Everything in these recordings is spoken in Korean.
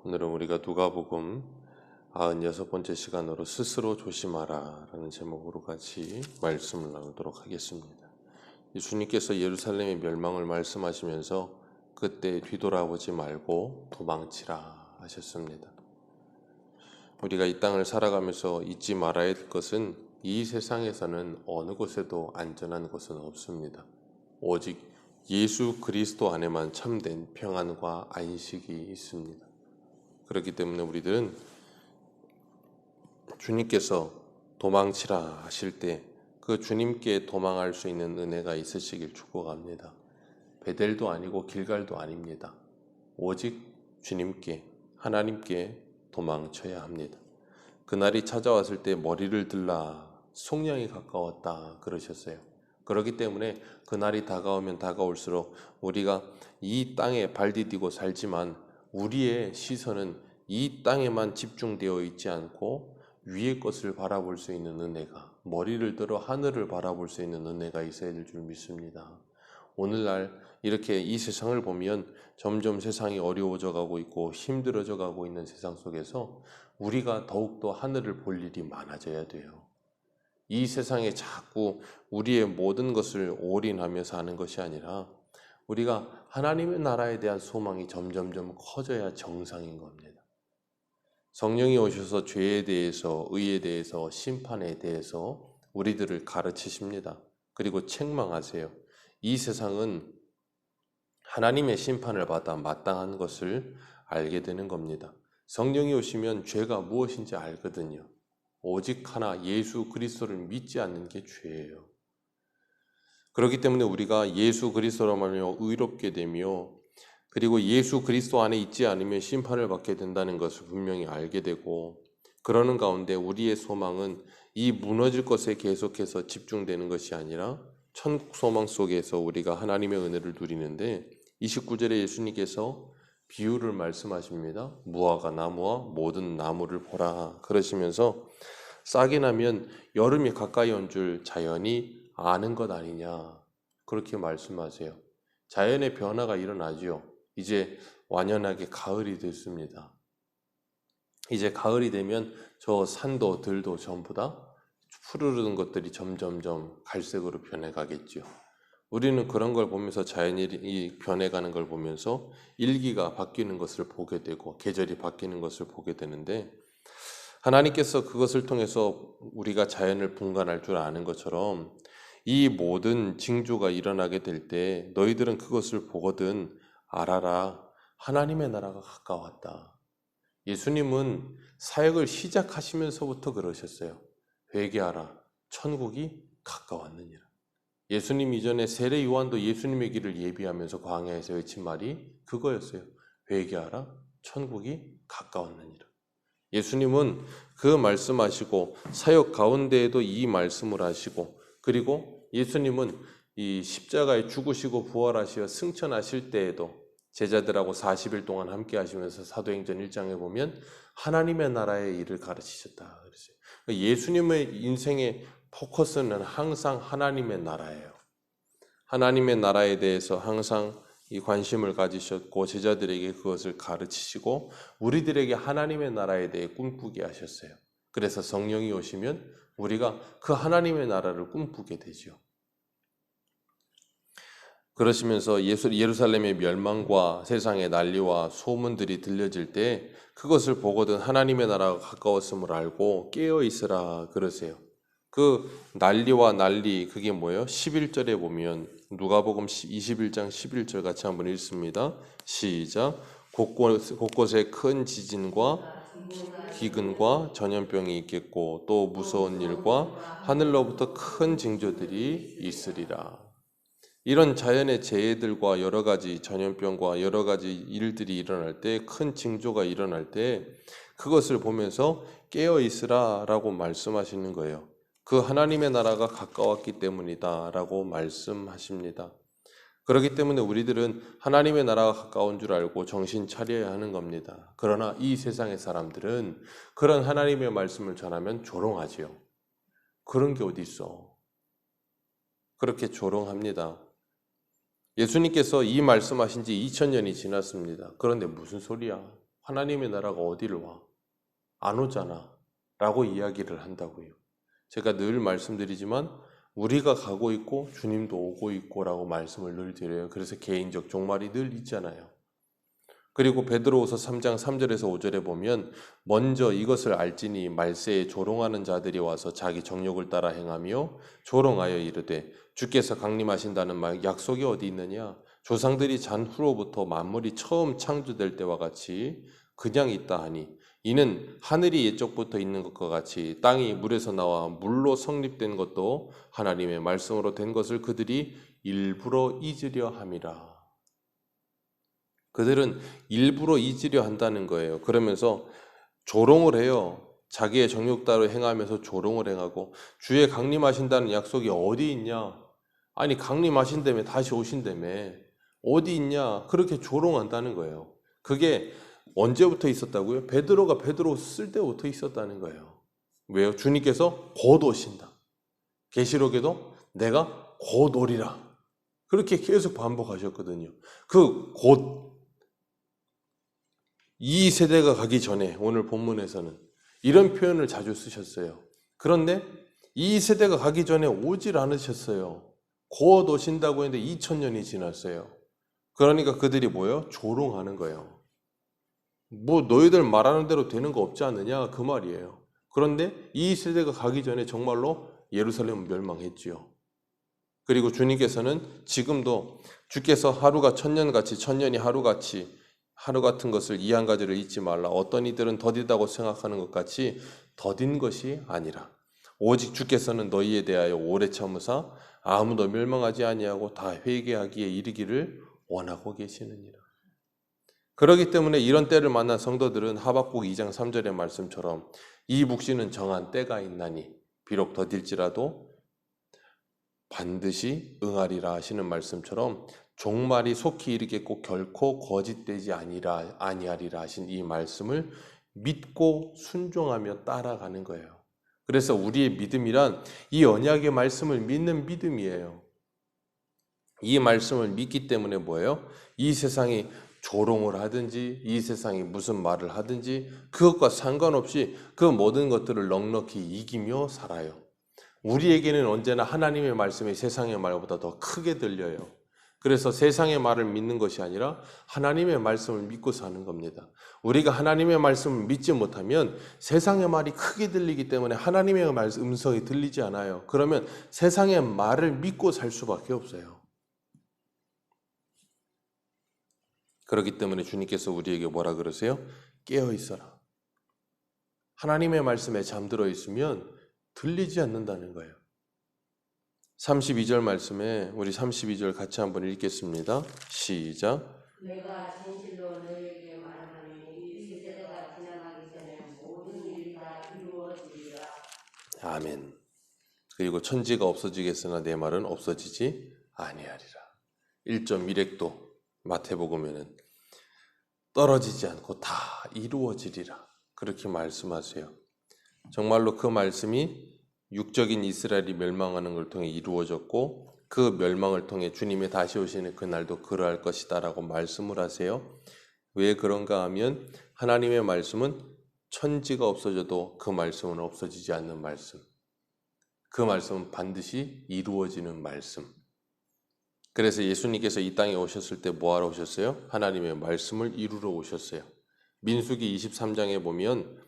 오늘은 우리가 누가복음 96번째 시간으로 스스로 조심하라 라는 제목으로 같이 말씀을 나누도록 하겠습니다. 예수님께서 예루살렘의 멸망을 말씀하시면서 그때 뒤돌아보지 말고 도망치라 하셨습니다. 우리가 이 땅을 살아가면서 잊지 말아야 될 것은 이 세상에서는 어느 곳에도 안전한 곳은 없습니다. 오직 예수 그리스도 안에만 참된 평안과 안식이 있습니다. 그렇기 때문에 우리들은 주님께서 도망치라 하실 때 그 주님께 도망할 수 있는 은혜가 있으시길 축복합니다. 베델도 아니고 길갈도 아닙니다. 오직 주님께, 하나님께 도망쳐야 합니다. 그날이 찾아왔을 때 머리를 들라 속량이 가까웠다 그러셨어요. 그렇기 때문에 그날이 다가오면 다가올수록 우리가 이 땅에 발 디디고 살지만 우리의 시선은 이 땅에만 집중되어 있지 않고 위의 것을 바라볼 수 있는 은혜가, 머리를 들어 하늘을 바라볼 수 있는 은혜가 있어야 될 줄 믿습니다. 오늘날 이렇게 이 세상을 보면 점점 세상이 어려워져 가고 있고 힘들어져 가고 있는 세상 속에서 우리가 더욱더 하늘을 볼 일이 많아져야 돼요. 이 세상에 자꾸 우리의 모든 것을 올인하며 사는 것이 아니라 우리가 하나님의 나라에 대한 소망이 점점점 커져야 정상인 겁니다. 성령이 오셔서 죄에 대해서, 의에 대해서, 심판에 대해서 우리들을 가르치십니다. 그리고 책망하세요. 이 세상은 하나님의 심판을 받아 마땅한 것을 알게 되는 겁니다. 성령이 오시면 죄가 무엇인지 알거든요. 오직 하나 예수 그리스도를 믿지 않는 게 죄예요. 그렇기 때문에 우리가 예수 그리스도로 말하며 의롭게 되며 그리고 예수 그리스도 안에 있지 않으면 심판을 받게 된다는 것을 분명히 알게 되고 그러는 가운데 우리의 소망은 이 무너질 것에 계속해서 집중되는 것이 아니라 천국 소망 속에서 우리가 하나님의 은혜를 누리는데 29절에 예수님께서 비유를 말씀하십니다. 무화과 나무와 모든 나무를 보라 그러시면서 싹이 나면 여름이 가까이 온 줄 자연이 아는 것 아니냐 그렇게 말씀하세요. 자연의 변화가 일어나지요. 이제 완연하게 가을이 됐습니다. 이제 가을이 되면 저 산도 들도 전부 다 푸르른 것들이 점점점 갈색으로 변해가겠죠. 우리는 그런 걸 보면서 자연이 변해가는 걸 보면서 일기가 바뀌는 것을 보게 되고 계절이 바뀌는 것을 보게 되는데 하나님께서 그것을 통해서 우리가 자연을 분간할 줄 아는 것처럼 이 모든 징조가 일어나게 될 때 너희들은 그것을 보거든 알아라. 하나님의 나라가 가까웠다. 예수님은 사역을 시작하시면서부터 그러셨어요. 회개하라. 천국이 가까웠느니라. 예수님 이전에 세례 요한도 예수님의 길을 예비하면서 광야에서 외친 말이 그거였어요. 회개하라. 천국이 가까웠느니라. 예수님은 그 말씀하시고 사역 가운데에도 이 말씀을 하시고 그리고 예수님은 이 십자가에 죽으시고 부활하시어 승천하실 때에도 제자들하고 40일 동안 함께 하시면서 사도행전 1장에 보면 하나님의 나라의 일을 가르치셨다 그랬어요. 예수님의 인생의 포커스는 항상 하나님의 나라예요. 하나님의 나라에 대해서 항상 이 관심을 가지셨고 제자들에게 그것을 가르치시고 우리들에게 하나님의 나라에 대해 꿈꾸게 하셨어요. 그래서 성령이 오시면 우리가 그 하나님의 나라를 꿈꾸게 되죠. 그러시면서 예루살렘의 멸망과 세상의 난리와 소문들이 들려질 때 그것을 보거든 하나님의 나라가 가까웠음을 알고 깨어 있으라 그러세요. 그 난리와 난리 그게 뭐예요? 11절에 보면 누가복음 21장 11절 같이 한번 읽습니다. 시작. 곳곳에 큰 지진과 기근과 전염병이 있겠고 또 무서운 일과 하늘로부터 큰 징조들이 있으리라. 이런 자연의 재해들과 여러 가지 전염병과 여러 가지 일들이 일어날 때, 큰 징조가 일어날 때 그것을 보면서 깨어 있으라 라고 말씀하시는 거예요. 그 하나님의 나라가 가까웠기 때문이다 라고 말씀하십니다. 그렇기 때문에 우리들은 하나님의 나라가 가까운 줄 알고 정신 차려야 하는 겁니다. 그러나 이 세상의 사람들은 그런 하나님의 말씀을 전하면 조롱하지요. 그런 게 어디 있어? 그렇게 조롱합니다. 예수님께서 이 말씀하신 지 2000년이 지났습니다. 그런데 무슨 소리야? 하나님의 나라가 어디를 와? 안 오잖아 라고 이야기를 한다고요. 제가 늘 말씀드리지만 우리가 가고 있고 주님도 오고 있고 라고 말씀을 늘 드려요. 그래서 개인적 종말이 늘 있잖아요. 그리고 베드로후서 3장 3절에서 5절에 보면 먼저 이것을 알지니 말세에 조롱하는 자들이 와서 자기 정욕을 따라 행하며 조롱하여 이르되 주께서 강림하신다는 말 약속이 어디 있느냐? 조상들이 잔 후로부터 만물이 처음 창조될 때와 같이 그냥 있다 하니 이는 하늘이 옛적부터 있는 것과 같이 땅이 물에서 나와 물로 성립된 것도 하나님의 말씀으로 된 것을 그들이 일부러 잊으려 함이라. 그들은 일부러 잊으려 한다는 거예요. 그러면서 조롱을 해요. 자기의 정욕 따로 행하면서 조롱을 행하고 주의 강림하신다는 약속이 어디 있냐? 아니 강림하신다며 다시 오신다며 어디 있냐? 그렇게 조롱한다는 거예요. 그게 언제부터 있었다고요? 베드로가 베드로 쓸 때부터 있었다는 거예요. 왜요? 주님께서 곧 오신다. 계시록에도 내가 곧 오리라. 그렇게 계속 반복하셨거든요. 그 곧 이 세대가 가기 전에 오늘 본문에서는 이런 표현을 자주 쓰셨어요. 그런데 이 세대가 가기 전에 오질 않으셨어요. 곧 오신다고 했는데 2000년이 지났어요. 그러니까 그들이 뭐예요? 조롱하는 거예요. 뭐 너희들 말하는 대로 되는 거 없지 않느냐 그 말이에요. 그런데 이 세대가 가기 전에 정말로 예루살렘은 멸망했지요. 그리고 주님께서는 지금도 주께서 하루가 천년같이 천년이 하루같이 하루 같은 것을 이 한 가지를 잊지 말라. 어떤 이들은 더디다고 생각하는 것 같이 더딘 것이 아니라 오직 주께서는 너희에 대하여 오래 참으사 아무도 멸망하지 아니하고 다 회개하기에 이르기를 원하고 계시느니라. 그렇기 때문에 이런 때를 만난 성도들은 하박국 2장 3절의 말씀처럼 이 묵시는 정한 때가 있나니 비록 더딜지라도 반드시 응하리라 하시는 말씀처럼 종말이 속히 이르겠고 결코 거짓되지 아니하리라 하신 이 말씀을 믿고 순종하며 따라가는 거예요. 그래서 우리의 믿음이란 이 언약의 말씀을 믿는 믿음이에요. 이 말씀을 믿기 때문에 뭐예요? 이 세상이 조롱을 하든지 이 세상이 무슨 말을 하든지 그것과 상관없이 그 모든 것들을 넉넉히 이기며 살아요. 우리에게는 언제나 하나님의 말씀이 세상의 말보다 더 크게 들려요. 그래서 세상의 말을 믿는 것이 아니라 하나님의 말씀을 믿고 사는 겁니다. 우리가 하나님의 말씀을 믿지 못하면 세상의 말이 크게 들리기 때문에 하나님의 음성이 들리지 않아요. 그러면 세상의 말을 믿고 살 수밖에 없어요. 그렇기 때문에 주님께서 우리에게 뭐라 그러세요? 깨어 있어라. 하나님의 말씀에 잠들어 있으면 들리지 않는다는 거예요. 32절 말씀에 우리 32절 같이 한번 읽겠습니다. 시작. 내가 진실로 너희에게 말하노니 이 세대가 지나가기 전에 모든 일이 다 이루어지리라. 아멘. 그리고 천지가 없어지겠으나 내 말은 없어지지 아니하리라. 1.1획도 마태복음에는 떨어지지 않고 다 이루어지리라. 그렇게 말씀하세요. 정말로 그 말씀이 육적인 이스라엘이 멸망하는 걸 통해 이루어졌고 그 멸망을 통해 주님의 다시 오시는 그날도 그러할 것이다 라고 말씀을 하세요. 왜 그런가 하면 하나님의 말씀은 천지가 없어져도 그 말씀은 없어지지 않는 말씀. 그 말씀은 반드시 이루어지는 말씀. 그래서 예수님께서 이 땅에 오셨을 때 뭐하러 오셨어요? 하나님의 말씀을 이루러 오셨어요. 민수기 23장에 보면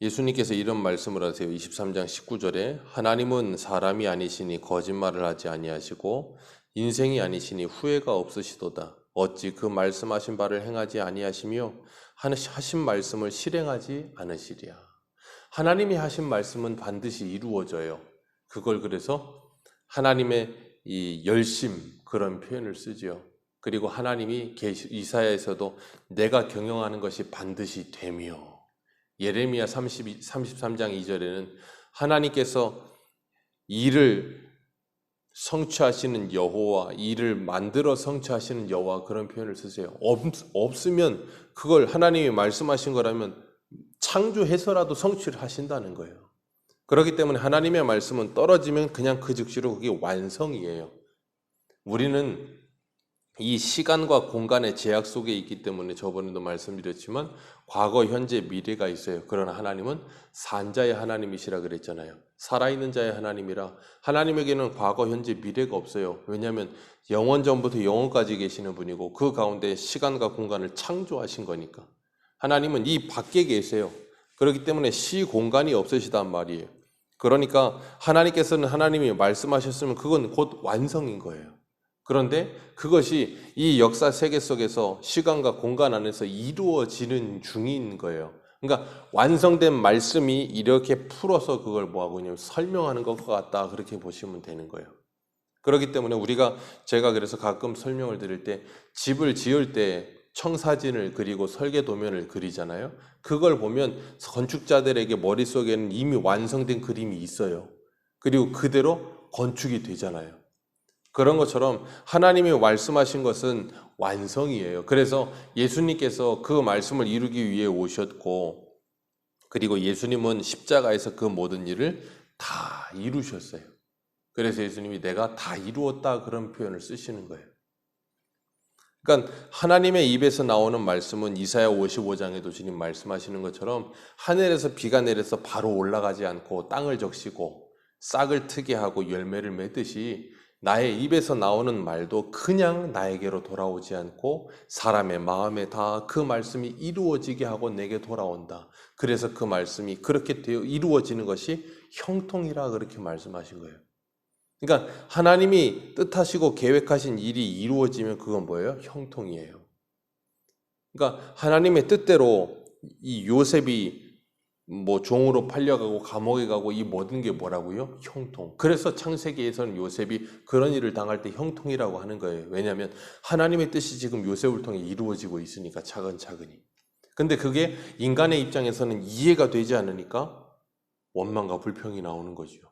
예수님께서 이런 말씀을 하세요. 23장 19절에 하나님은 사람이 아니시니 거짓말을 하지 아니하시고 인생이 아니시니 후회가 없으시도다. 어찌 그 말씀하신 바를 행하지 아니하시며 하신 말씀을 실행하지 않으시랴. 하나님이 하신 말씀은 반드시 이루어져요. 그걸 그래서 하나님의 이 열심 그런 표현을 쓰지요. 그리고 하나님이 이사야에서도 내가 경영하는 것이 반드시 되며 예레미야 33장 2절에는 하나님께서 일을 성취하시는 여호와, 일을 만들어 성취하시는 여호와 그런 표현을 쓰세요. 없으면 그걸 하나님이 말씀하신 거라면 창조해서라도 성취를 하신다는 거예요. 그렇기 때문에 하나님의 말씀은 떨어지면 그냥 그 즉시로 그게 완성이에요. 우리는 이 시간과 공간의 제약 속에 있기 때문에 저번에도 말씀드렸지만 과거, 현재, 미래가 있어요. 그러나 하나님은 산자의 하나님이시라 그랬잖아요. 살아있는 자의 하나님이라 하나님에게는 과거, 현재, 미래가 없어요. 왜냐하면 영원 전부터 영원까지 계시는 분이고 그 가운데 시간과 공간을 창조하신 거니까. 하나님은 이 밖에 계세요. 그렇기 때문에 시 공간이 없으시단 말이에요. 그러니까 하나님께서는 하나님이 말씀하셨으면 그건 곧 완성인 거예요. 그런데 그것이 이 역사 세계 속에서 시간과 공간 안에서 이루어지는 중인 거예요. 그러니까 완성된 말씀이 이렇게 풀어서 그걸 뭐하고 있냐면 설명하는 것 같다 그렇게 보시면 되는 거예요. 그렇기 때문에 제가 그래서 가끔 설명을 드릴 때 집을 지을 때 청사진을 그리고 설계 도면을 그리잖아요. 그걸 보면 건축자들에게 머릿속에는 이미 완성된 그림이 있어요. 그리고 그대로 건축이 되잖아요. 그런 것처럼 하나님이 말씀하신 것은 완성이에요. 그래서 예수님께서 그 말씀을 이루기 위해 오셨고, 그리고 예수님은 십자가에서 그 모든 일을 다 이루셨어요. 그래서 예수님이 내가 다 이루었다 그런 표현을 쓰시는 거예요. 그러니까 하나님의 입에서 나오는 말씀은 이사야 55장에도 주님 말씀하시는 것처럼 하늘에서 비가 내려서 바로 올라가지 않고 땅을 적시고 싹을 트게 하고 열매를 맺듯이 나의 입에서 나오는 말도 그냥 나에게로 돌아오지 않고 사람의 마음에 다 그 말씀이 이루어지게 하고 내게 돌아온다. 그래서 그 말씀이 그렇게 되어 이루어지는 것이 형통이라 그렇게 말씀하신 거예요. 그러니까 하나님이 뜻하시고 계획하신 일이 이루어지면 그건 뭐예요? 형통이에요. 그러니까 하나님의 뜻대로 이 요셉이 뭐 종으로 팔려가고 감옥에 가고 이 모든 게 뭐라고요? 형통. 그래서 창세기에서는 요셉이 그런 일을 당할 때 형통이라고 하는 거예요. 왜냐하면 하나님의 뜻이 지금 요셉을 통해 이루어지고 있으니까 차근차근히. 근데 그게 인간의 입장에서는 이해가 되지 않으니까 원망과 불평이 나오는 거죠.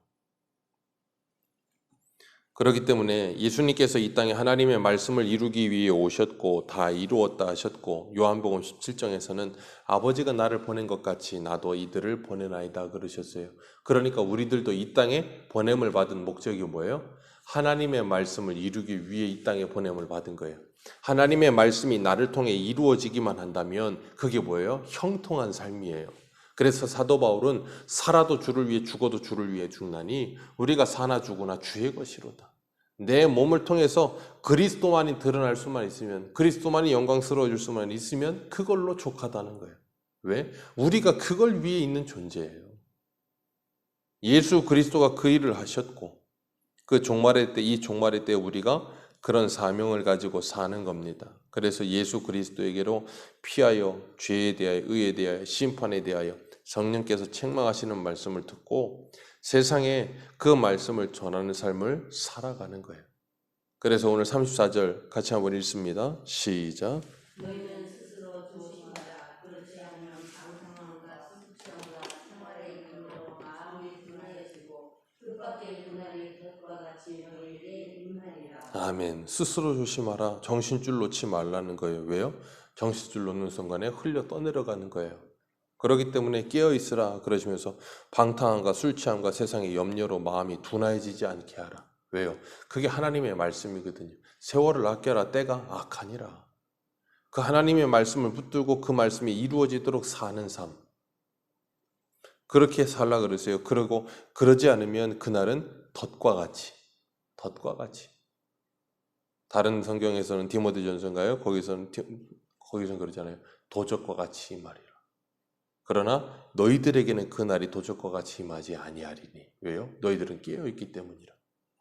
그렇기 때문에 예수님께서 이 땅에 하나님의 말씀을 이루기 위해 오셨고 다 이루었다 하셨고 요한복음 17장에서는 아버지가 나를 보낸 것 같이 나도 이들을 보내나이다 그러셨어요. 그러니까 우리들도 이 땅에 보냄을 받은 목적이 뭐예요? 하나님의 말씀을 이루기 위해 이 땅에 보냄을 받은 거예요. 하나님의 말씀이 나를 통해 이루어지기만 한다면 그게 뭐예요? 형통한 삶이에요. 그래서 사도 바울은 살아도 주를 위해 죽어도 주를 위해 죽나니 우리가 사나 죽으나 주의 것이로다. 내 몸을 통해서 그리스도만이 드러날 수만 있으면 그리스도만이 영광스러워질 수만 있으면 그걸로 족하다는 거예요. 왜? 우리가 그걸 위해 있는 존재예요. 예수 그리스도가 그 일을 하셨고 그 종말의 때 이 종말의 때 우리가 그런 사명을 가지고 사는 겁니다. 그래서 예수 그리스도에게로 피하여 죄에 대하여 의에 대하여 심판에 대하여 성령께서 책망하시는 말씀을 듣고 세상에 그 말씀을 전하는 삶을 살아가는 거예요. 그래서 오늘 34절 같이 한번 읽습니다. 시작. 너희는 스스로 조심하라. 그렇지 않으면 방탕함과 수치함과 생활의 이름으로 마음이 둔하여지고 뜻밖의 그날이 덫과 같이 너희에게 임하리라. 아멘. 스스로 조심하라. 정신줄 놓지 말라는 거예요. 왜요? 정신줄 놓는 순간에 흘려 떠내려가는 거예요. 그렇기 때문에 깨어있으라 그러시면서 방탕함과 술 취함과 세상의 염려로 마음이 둔해지지 않게 하라. 왜요? 그게 하나님의 말씀이거든요. 세월을 아껴라 때가 악하니라. 그 하나님의 말씀을 붙들고 그 말씀이 이루어지도록 사는 삶. 그렇게 살라 그러세요. 그러고 그러지 않으면 그날은 덫과 같이. 다른 성경에서는 디모데전서인가요? 거기서는 그러잖아요. 도적과 같이 말이라. 그러나 너희들에게는 그날이 도적과 같이 임하지 아니하리니. 왜요? 너희들은 깨어있기 때문이라.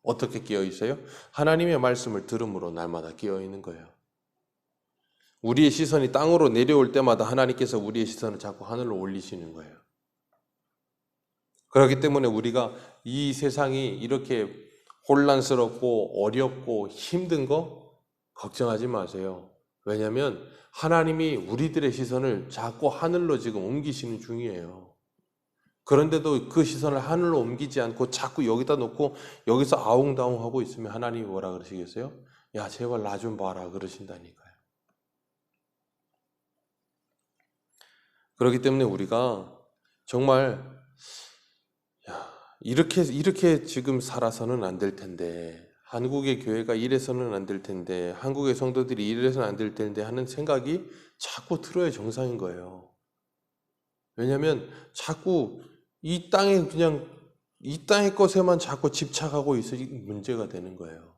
어떻게 깨어있어요? 하나님의 말씀을 들음으로 날마다 깨어있는 거예요. 우리의 시선이 땅으로 내려올 때마다 하나님께서 우리의 시선을 자꾸 하늘로 올리시는 거예요. 그렇기 때문에 우리가 이 세상이 이렇게 혼란스럽고 어렵고 힘든 거 걱정하지 마세요. 왜냐하면 하나님이 우리들의 시선을 자꾸 하늘로 지금 옮기시는 중이에요. 그런데도 그 시선을 하늘로 옮기지 않고 자꾸 여기다 놓고 여기서 아웅다웅 하고 있으면 하나님이 뭐라 그러시겠어요? 야, 제발 나 좀 봐라 그러신다니까요. 그렇기 때문에 우리가 정말 이렇게 지금 살아서는 안 될 텐데 한국의 교회가 이래서는 안 될 텐데, 한국의 성도들이 이래서는 안 될 텐데 하는 생각이 자꾸 들어야 정상인 거예요. 왜냐하면 자꾸 이 땅의 것에만 자꾸 집착하고 있으니 문제가 되는 거예요.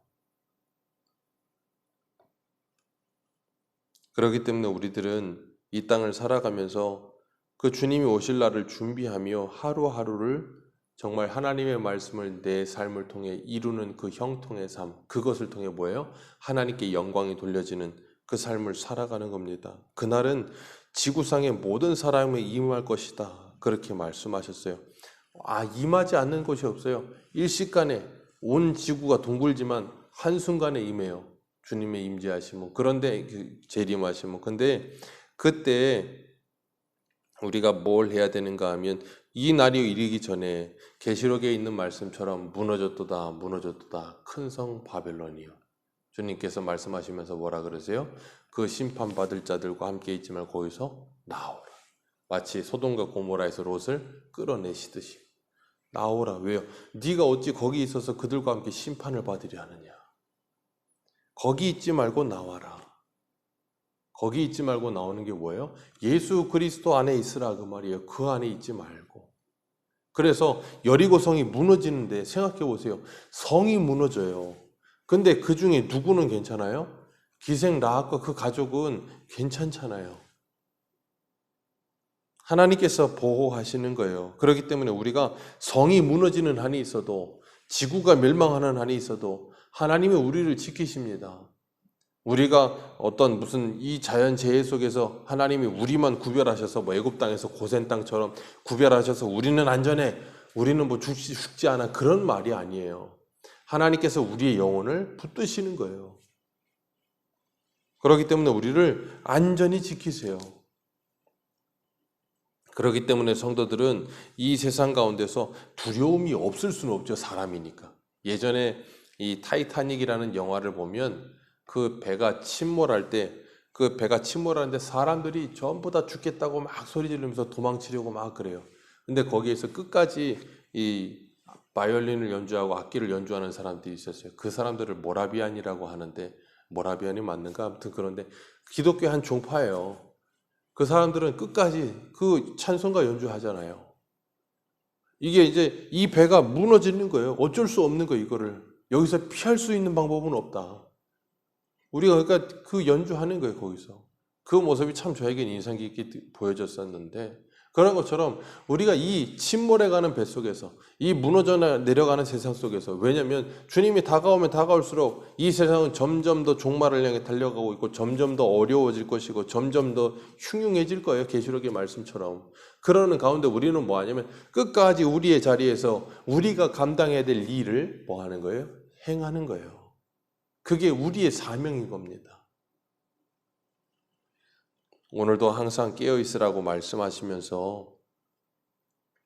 그렇기 때문에 우리들은 이 땅을 살아가면서 그 주님이 오실 날을 준비하며 하루하루를 정말 하나님의 말씀을 내 삶을 통해 이루는 그 형통의 삶, 그것을 통해 뭐예요? 하나님께 영광이 돌려지는 그 삶을 살아가는 겁니다. 그날은 지구상의 모든 사람에 임할 것이다. 그렇게 말씀하셨어요. 임하지 않는 것이 없어요. 일시간에 온 지구가 둥글지만 한순간에 임해요. 주님의 임재하심은. 그런데 재림하심은. 근데 그때 우리가 뭘 해야 되는가 하면 이 날이 이르기 전에 계시록에 있는 말씀처럼 무너졌도다 큰 성 바벨론이요. 주님께서 말씀하시면서 뭐라 그러세요? 그 심판받을 자들과 함께 있지 말고 거기서 나오라. 마치 소돔과 고모라에서 롯을 끌어내시듯이 나오라. 왜요? 네가 어찌 거기 있어서 그들과 함께 심판을 받으려 하느냐. 거기 있지 말고 나와라. 거기 있지 말고 나오는 게 뭐예요? 예수 그리스도 안에 있으라 그 말이에요. 그 안에 있지 말고. 그래서 여리고 성이 무너지는데 생각해 보세요. 성이 무너져요. 근데 그 중에 누구는 괜찮아요? 기생 라합과 그 가족은 괜찮잖아요. 하나님께서 보호하시는 거예요. 그렇기 때문에 우리가 성이 무너지는 한이 있어도, 지구가 멸망하는 한이 있어도 하나님이 우리를 지키십니다. 우리가 어떤 무슨 이 자연재해 속에서 하나님이 우리만 구별하셔서 애굽 땅에서 고센 땅처럼 구별하셔서 우리는 안전해, 우리는 죽지 않아, 그런 말이 아니에요. 하나님께서 우리의 영혼을 붙드시는 거예요. 그렇기 때문에 우리를 안전히 지키세요. 그렇기 때문에 성도들은 이 세상 가운데서 두려움이 없을 수는 없죠. 사람이니까. 예전에 이 타이타닉이라는 영화를 보면 그 배가 침몰할 때, 그 배가 침몰하는데 사람들이 전부 다 죽겠다고 막 소리 지르면서 도망치려고 막 그래요. 근데 거기에서 끝까지 이 바이올린을 연주하고 악기를 연주하는 사람들이 있었어요. 그 사람들을 모라비안이라고 하는데, 모라비안이 맞는가? 아무튼 그런데 기독교의 한 종파예요. 그 사람들은 끝까지 그 찬송가 연주하잖아요. 이게 이제 이 배가 무너지는 거예요. 어쩔 수 없는 거예요, 이거를. 여기서 피할 수 있는 방법은 없다. 우리가 그러니까 그 연주하는 거예요, 거기서. 그 모습이 참 저에게는 인상 깊게 보여졌었는데, 그런 것처럼 우리가 이 침몰해가는 배 속에서, 이 무너져 내려가는 세상 속에서, 왜냐하면 주님이 다가오면 다가올수록 이 세상은 점점 더 종말을 향해 달려가고 있고 점점 더 어려워질 것이고 점점 더 흉흉해질 거예요. 계시록의 말씀처럼. 그러는 가운데 우리는 뭐 하냐면 끝까지 우리의 자리에서 우리가 감당해야 될 일을 뭐 하는 거예요? 행하는 거예요. 그게 우리의 사명인 겁니다. 오늘도 항상 깨어있으라고 말씀하시면서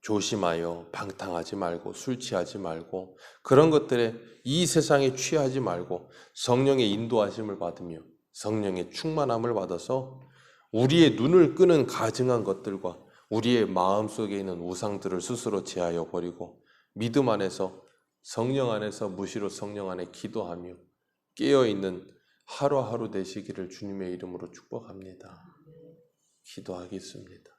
조심하여 방탕하지 말고 술 취하지 말고 그런 것들에 이 세상에 취하지 말고 성령의 인도하심을 받으며 성령의 충만함을 받아서 우리의 눈을 끄는 가증한 것들과 우리의 마음속에 있는 우상들을 스스로 제하여 버리고 믿음 안에서 성령 안에서 무시로 성령 안에 기도하며 깨어있는 하루하루 되시기를 주님의 이름으로 축복합니다. 기도하겠습니다.